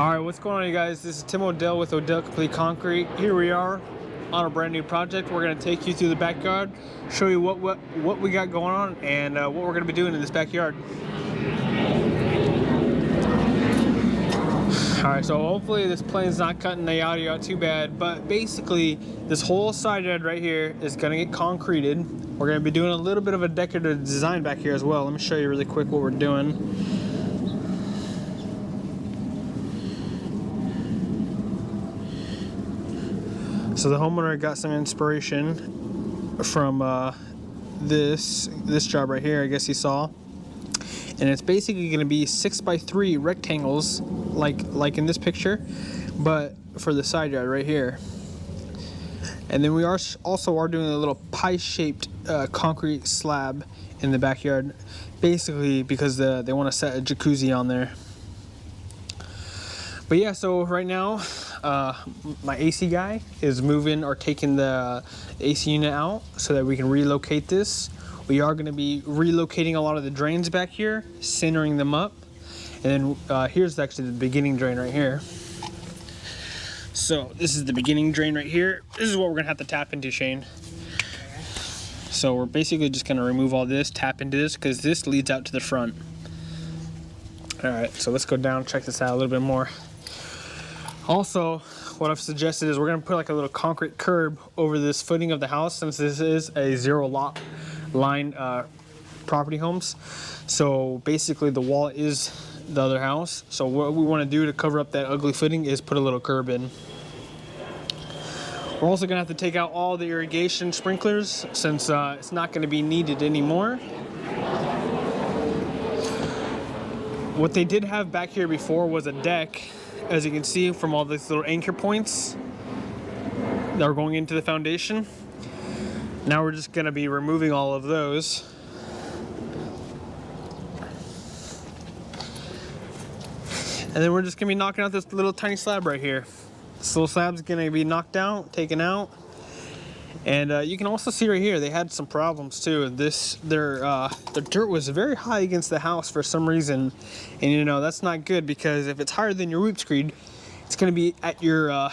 Alright, what's going on, you guys? This is Tim Odell with Odell Complete Concrete. Here we are on a brand new project. We're going to take you through the backyard, show you what we got going on, and what we're going to be doing in this backyard. Alright, so hopefully this plane's not cutting the audio out too bad, but basically this whole side yard right here is going to get concreted. We're going to be doing a little bit of a decorative design back here as well. Let me show you really quick what we're doing. So the homeowner got some inspiration from this job right here, I guess he saw. And it's basically going to be 6x3 rectangles, like in this picture, but for the side yard right here. And then we also are doing a little pie-shaped concrete slab in the backyard, basically because they want to set a jacuzzi on there. But yeah, so right now, my AC guy is moving or taking the AC unit out so that we can relocate this. We are going to be relocating a lot of the drains back here, centering them up. And then here's actually the beginning drain right here. So this is the beginning drain right here. This is what we're going to have to tap into, Shane. So we're basically just going to remove all this, tap into this, because this leads out to the front. All right, so let's go down, check this out a little bit more. Also, what I've suggested is we're going to put like a little concrete curb over this footing of the house, since this is a zero lot line property homes. So basically the wall is the other house. So what we want to do to cover up that ugly footing is put a little curb in. We're also going to have to take out all the irrigation sprinklers, since it's not going to be needed anymore. What they did have back here before was a deck, as you can see from all these little anchor points that are going into the foundation. Now we're just going to be removing all of those. And then we're just going to be knocking out this little tiny slab right here. This little slab's going to be knocked out, taken out. And you can also see right here, they had some problems too. The dirt was very high against the house for some reason. And you know, that's not good, because if it's higher than your root screed, it's going to be at your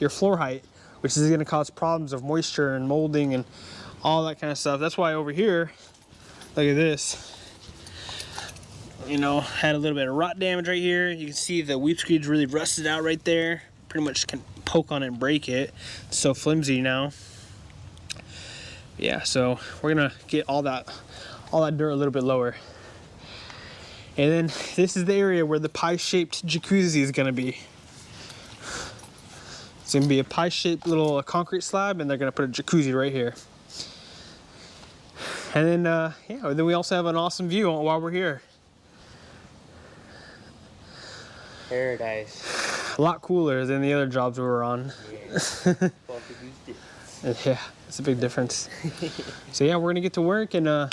floor height, which is going to cause problems of moisture and molding and all that kind of stuff. That's why over here, look at this, you know, had a little bit of rot damage right here. You can see the weep screed's really rusted out right there. Pretty much can poke on it and break it. It's so flimsy now. Yeah, so we're gonna get all that dirt a little bit lower. And then this is the area where the pie-shaped jacuzzi is gonna be. It's gonna be a pie-shaped little concrete slab, and they're gonna put a jacuzzi right here. And then, yeah, then we also have an awesome view while we're here. Paradise. A lot cooler than the other jobs we were on. Yeah. Yeah, it's a big difference. So yeah, we're gonna get to work and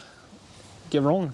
get rolling.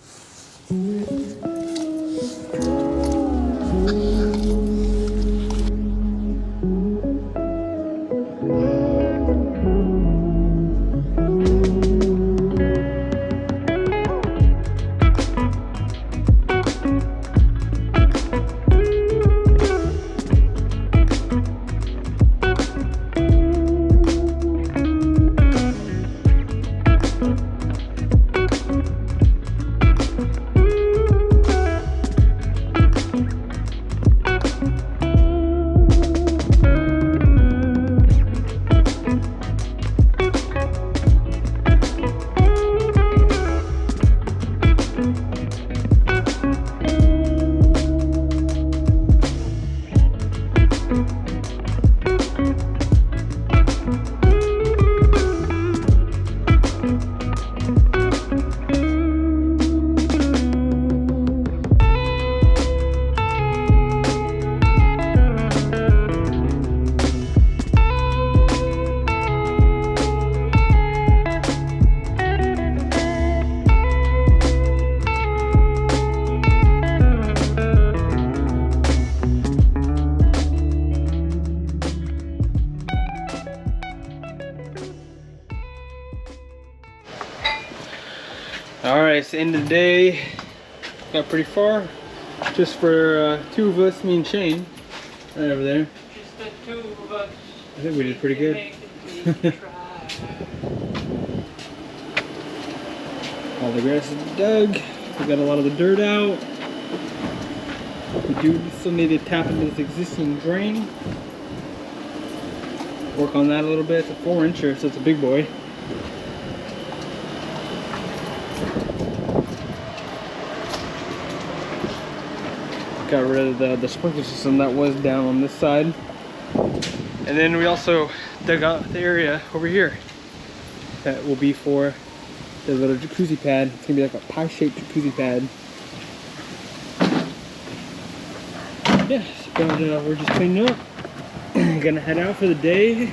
Alright, it's the end of the day. Got pretty far. Just for two of us, me and Shane. Right over there. Just the two of us. I think we did pretty good. All the grass is dug. We got a lot of the dirt out. We do still need to tap into this existing drain. Work on that a little bit. It's a 4-incher, so it's a big boy. Got rid of the sprinkler system that was down on this side. And then we also dug out the area over here that will be for the little jacuzzi pad. It's gonna be like a pie-shaped jacuzzi pad. Yeah, so we're just cleaning up. Gonna head out for the day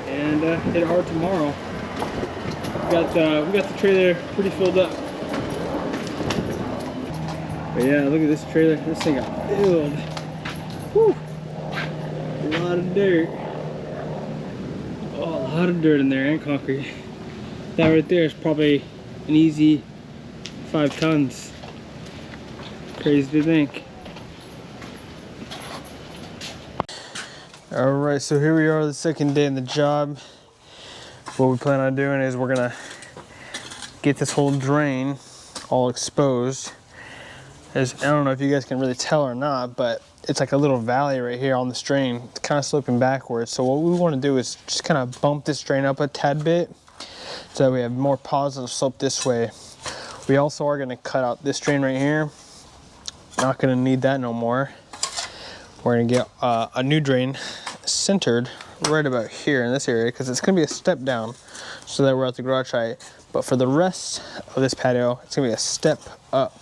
and hit hard tomorrow. We got the trailer pretty filled up. But yeah, look at this trailer. This thing got filled. Whew. A lot of dirt. Oh, a lot of dirt in there and concrete. That right there is probably an easy 5 tons. Crazy to think. Alright, so here we are the second day in the job. What we plan on doing is we're gonna get this whole drain all exposed. I don't know if you guys can really tell or not, but it's like a little valley right here on this drain. It's kind of sloping backwards. So what we want to do is just kind of bump this drain up a tad bit so that we have more positive slope this way. We also are going to cut out this drain right here. Not going to need that no more. We're going to get a new drain centered right about here in this area because it's going to be a step down so that we're at the garage height. But for the rest of this patio, it's going to be a step up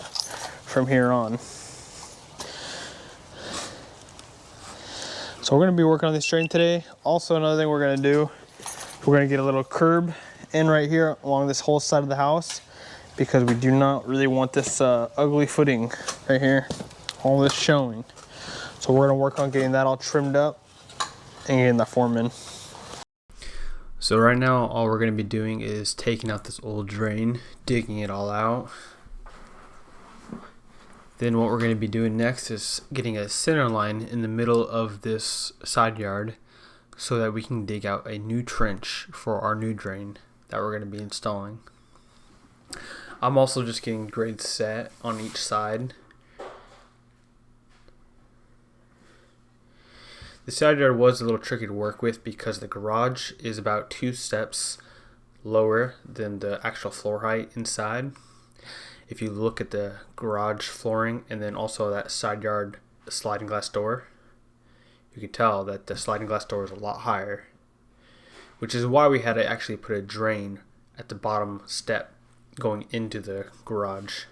from here on. So we're going to be working on this drain today. Also, another thing we're going to do, we're going to get a little curb in right here along this whole side of the house because we do not really want this ugly footing right here, all this showing. So we're going to work on getting that all trimmed up and getting that form in. So right now, all we're going to be doing is taking out this old drain, digging it all out. Then what we're going to be doing next is getting a center line in the middle of this side yard so that we can dig out a new trench for our new drain that we're going to be installing. I'm also just getting grades set on each side. The side yard was a little tricky to work with because the garage is about 2 steps lower than the actual floor height inside. If you look at the garage flooring and then also that side yard sliding glass door, you can tell that the sliding glass door is a lot higher, which is why we had to actually put a drain at the bottom step going into the garage.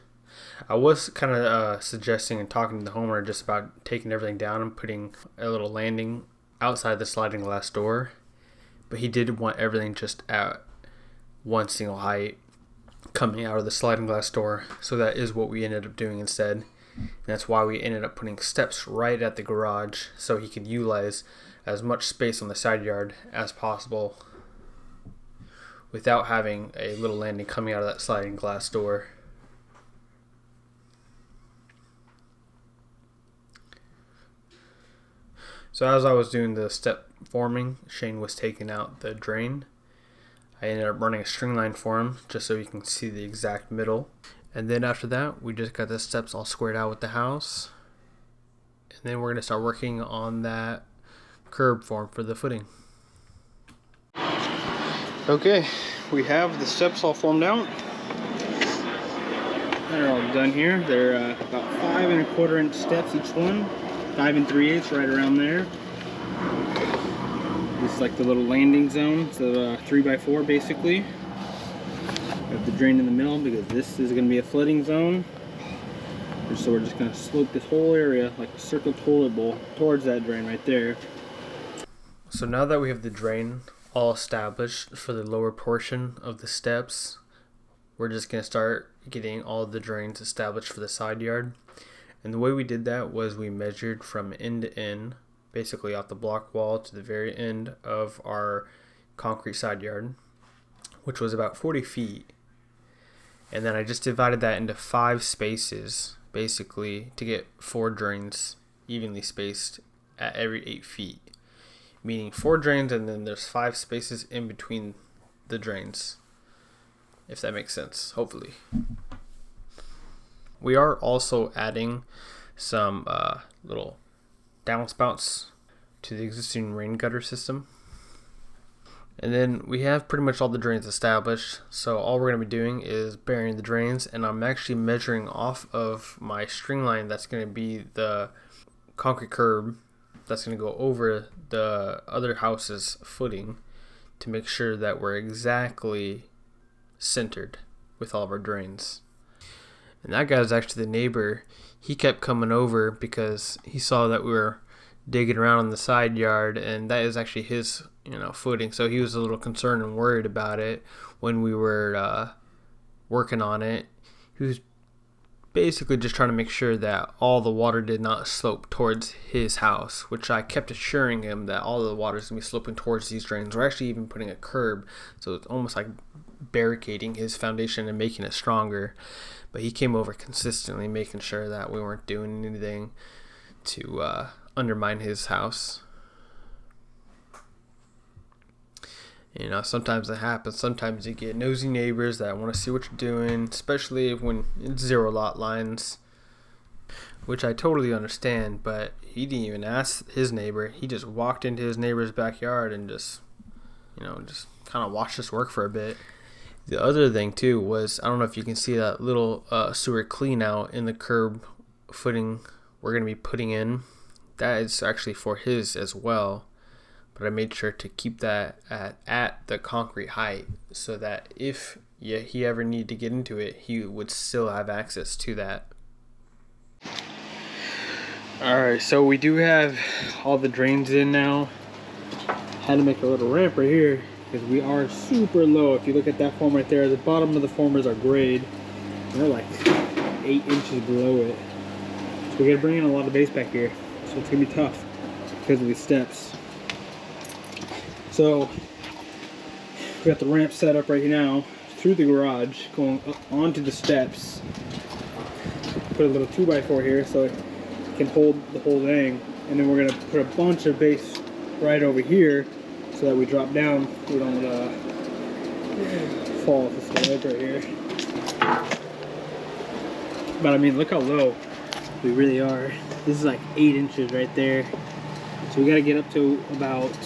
I was kind of suggesting and talking to the homeowner just about taking everything down and putting a little landing outside the sliding glass door, but he did want everything just at one single height coming out of the sliding glass door, so that is what we ended up doing instead. And that's why we ended up putting steps right at the garage so he could utilize as much space on the side yard as possible without having a little landing coming out of that sliding glass door. So as I was doing the step forming, Shane was taking out the drain. I ended up running a string line for him just so you can see the exact middle. And then after that, we just got the steps all squared out with the house. And then we're going to start working on that curb form for the footing. Okay, we have the steps all formed out. They're all done here. They're about 5 1/4 inch steps each one. 5 3/8 right around there. This is like the little landing zone, so 3x4 basically. We have the drain in the middle because this is going to be a flooding zone. So we're just going to slope this whole area like a circle toilet bowl towards that drain right there. So now that we have the drain all established for the lower portion of the steps, we're just going to start getting all of the drains established for the side yard. And the way we did that was we measured from end to end, basically off the block wall to the very end of our concrete side yard, which was about 40 feet. And then I just divided that into 5 spaces, basically, to get 4 drains evenly spaced at every 8 feet, meaning 4 drains and then there's 5 spaces in between the drains, if that makes sense, hopefully. We are also adding some little downspouts to the existing rain gutter system. And then we have pretty much all the drains established, so all we're going to be doing is burying the drains, and I'm actually measuring off of my string line that's going to be the concrete curb that's going to go over the other house's footing to make sure that we're exactly centered with all of our drains. And that guy's actually the neighbor. He kept coming over because he saw that we were digging around in the side yard, and that is actually his footing, so he was a little concerned and worried about it when we were working on it. He was basically just trying to make sure that all the water did not slope towards his house, which I kept assuring him that all the water is going to be sloping towards these drains. We're actually even putting a curb, so it's almost like barricading his foundation and making it stronger. But he came over consistently making sure that we weren't doing anything to undermine his house. Sometimes it happens. Sometimes you get nosy neighbors that want to see what you're doing, especially when it's 0 lot lines, which I totally understand. But he didn't even ask his neighbor. He just walked into his neighbor's backyard and just kind of watched us work for a bit. The other thing too was, I don't know if you can see that little sewer clean out in the curb footing we're going to be putting in. That is actually for his as well. But I made sure to keep that at the concrete height so that if he ever needed to get into it, he would still have access to that. Alright, so we do have all the drains in now. Had to make a little ramp right here because we are super low. If you look at that form right there, the bottom of the form is our grade. We're like 8 inches below it. So we gotta bring in a lot of base back here. So it's gonna be tough because of these steps. So we got the ramp set up right now through the garage, going up onto the steps. Put a little 2x4 here so it can hold the whole thing, and then we're gonna put a bunch of base right over here so that we drop down. We don't fall off the ledge right here. But I mean, look how low we really are. This is like 8 inches right there. So we gotta get up to about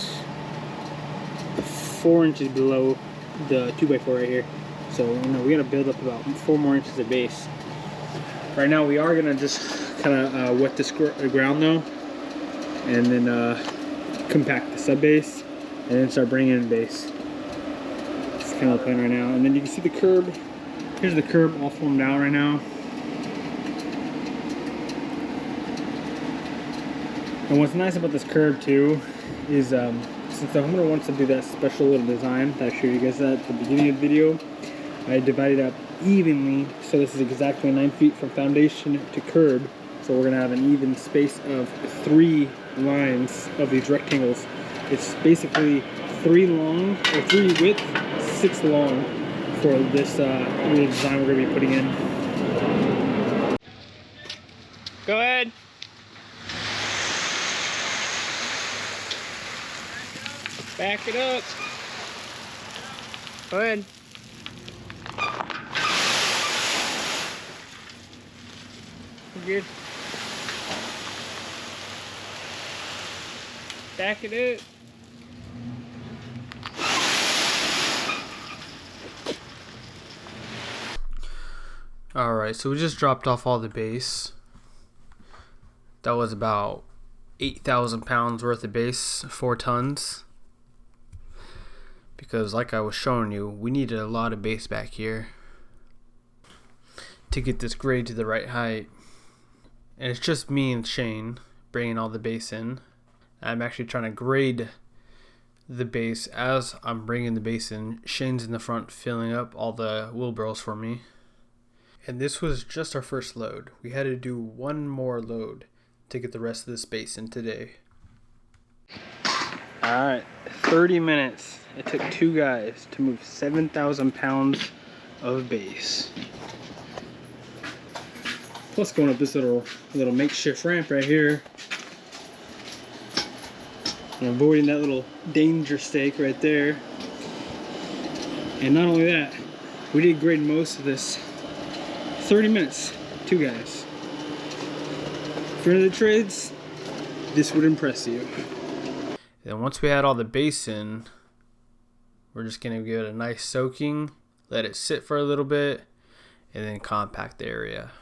4 inches below the 2x4 right here. So we gotta build up about 4 more inches of base. Right now we are gonna just kind of wet the ground though, and then compact the sub base, and then start bringing in base. It's kind of the plan right now. And then you can see the curb. Here's the curb all formed out right now. And what's nice about this curb too is since the homeowner wants to do that special little design that I showed you guys at the beginning of the video, I divided up evenly, so this is exactly 9 feet from foundation to curb. So we're gonna have an even space of 3 lines of these rectangles. It's basically 3 long, or 3 width, 6 long for this little design we're gonna be putting in. Go ahead. Back it up. Go ahead. You're good. Back it up. Alright, so we just dropped off all the base. That was about 8,000 pounds worth of base, 4 tons. Because like I was showing you, we needed a lot of base back here to get this grade to the right height. And it's just me and Shane bringing all the base in. I'm actually trying to grade the base as I'm bringing the base in. Shane's in the front filling up all the wheelbarrows for me. And this was just our first load. We had to do 1 more load to get the rest of the space in today. Alright, 30 minutes. It took 2 guys to move 7,000 pounds of base. Plus going up this little makeshift ramp right here. and avoiding that little danger stake right there. And not only that, we did grade most of this 30 minutes, 2 guys. For the trades, this would impress you. Then once we had all the base in, we're just gonna give it a nice soaking, let it sit for a little bit, and then compact the area.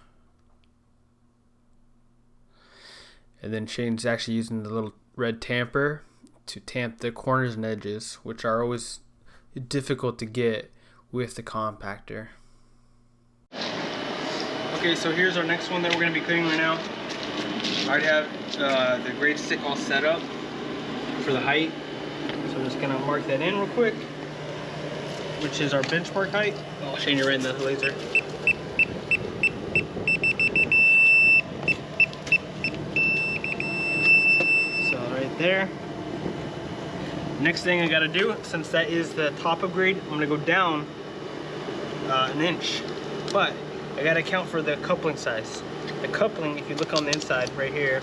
And then Shane's actually using the little red tamper to tamp the corners and edges, which are always difficult to get with the compactor. Okay, so here's our next one that we're going to be cutting right now. I already have the grade stick all set up for the height. So I'm just going to mark that in real quick, which is our benchmark height. I'll show you right in the laser. So right there. Next thing I got to do, since that is the top of grade, I'm going to go down an inch. But I got to account for the coupling size. The coupling, if you look on the inside right here,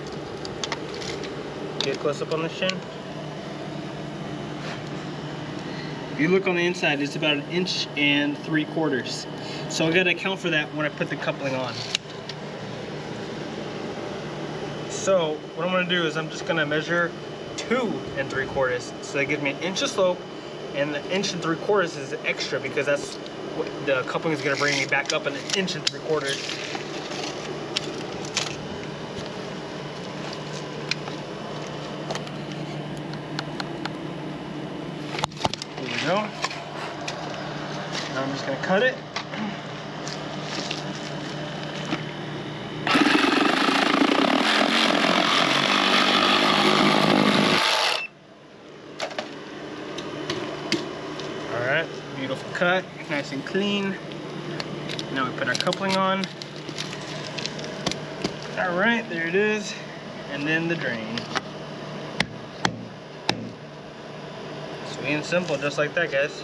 get close up on the shin. If you look on the inside, it's about 1 3/4 inches. So I got to account for that when I put the coupling on. So what I'm going to do is I'm just going to measure 2 3/4 inches. So that gives me 1 inch of slope, and the 1 3/4 inches is extra because that's what the coupling is going to bring me back up 1 3/4 inches. There we go. Now I'm just going to cut it. Alright, beautiful cut, nice and clean. Now we put our coupling on. Alright, there it is. And then the drain. Sweet and simple, just like that, guys.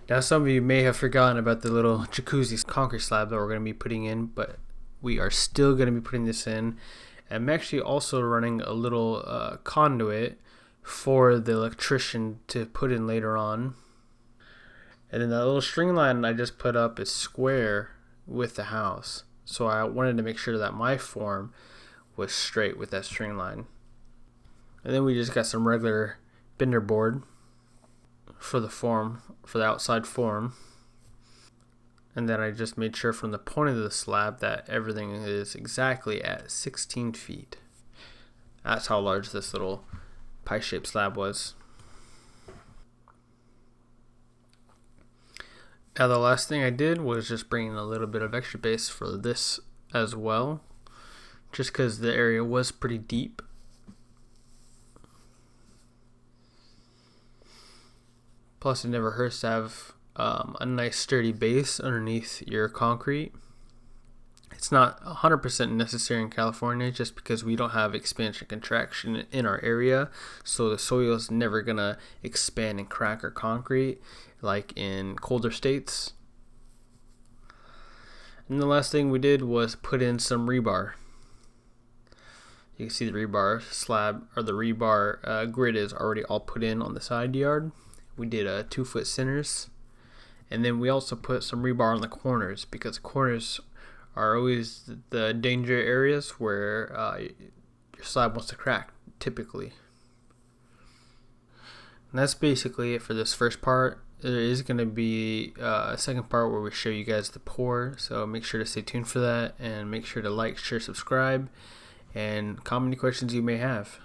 Now some of you may have forgotten about the little jacuzzi concrete slab that we're going to be putting in, but we are still going to be putting this in. I'm actually also running a little conduit for the electrician to put in later on. And then that little string line I just put up is square with the house. So I wanted to make sure that my form was straight with that string line. And then we just got some regular bender board for the form, for the outside form. And then I just made sure from the point of the slab that everything is exactly at 16 feet. That's how large this little pie-shaped slab was. Now the last thing I did was just bring in a little bit of extra base for this as well, just because the area was pretty deep. Plus it never hurts to have a nice sturdy base underneath your concrete. It's not 100% necessary in California just because we don't have expansion contraction in our area, so the soil is never gonna expand and crack our concrete like in colder states. And the last thing we did was put in some rebar. You can see the rebar slab, or the rebar grid is already all put in on the side yard. We did 2-foot centers, and then we also put some rebar on the corners because corners are always the danger areas where your slab wants to crack typically. And that's basically it for this first part. There is going to be a second part where we show you guys the pour, so make sure to stay tuned for that, and make sure to like, share, subscribe, and comment any questions you may have.